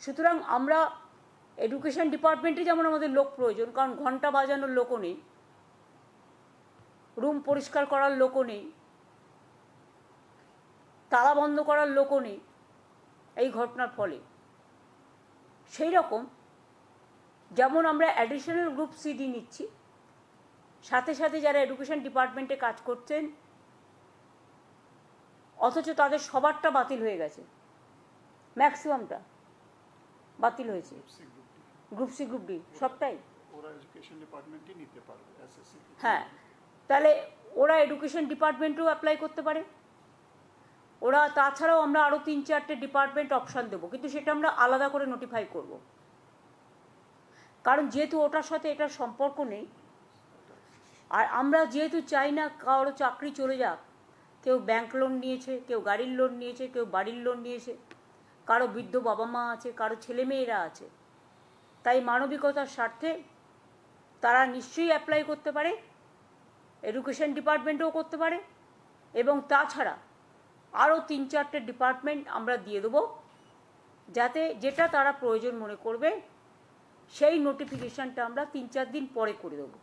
সুতরাং আমরা এডুকেশন ডিপার্টমেন্টে যেমন আমাদের লোক প্রয়োজন, কারণ ঘন্টা বাজানোর লোকও নেই, রুম পরিষ্কার করার লোকও নেই, তালা বন্ধ করার লোকও নেই এই ঘটনার ফলে। সেই রকম যেমন আমরা অ্যাডিশনাল গ্রুপ সিডি নিচ্ছি, সাথে সাথে যারা এডুকেশন ডিপার্টমেন্টে কাজ করছেন অথচ তাদের সবারটা বাতিল হয়ে গেছে, ম্যাক্সিমামটা বাতিল হয়েছে, গ্রুপ সি গ্রুপ ডি সবটাই। হ্যাঁ, তাহলে ওরা এডুকেশন ডিপার্টমেন্টেও অ্যাপ্লাই করতে পারে। ওরা তাছাড়াও আমরা আরও 3-4টে ডিপার্টমেন্ট অপশান দেবো, কিন্তু সেটা আমরা আলাদা করে নোটিফাই করব, কারণ যেহেতু ওটার সাথে এটার সম্পর্ক নেই। আর আমরা যেহেতু চাই না কারো চাকরি চলে যাক, কেউ ব্যাংক লোন নিয়েছে, কেউ গাড়ির লোন নিয়েছে, কেউ বাড়ির লোন নিয়েছে, কারো বৃদ্ধ বাবা মা আছে, কারো ছেলেমেয়েরা আছে, তাই মানবিকতার স্বার্থে তারা নিশ্চয়ই অ্যাপ্লাই করতে পারে, এডুকেশন ডিপার্টমেন্টেও করতে পারে, এবং তাছাড়া আরও 3-4টে ডিপার্টমেন্ট আমরা দিয়ে দেবো, যাতে যেটা তারা প্রয়োজন মনে করবে সেই নোটিফিকেশানটা আমরা 3-4 দিন পরে করে দেবো।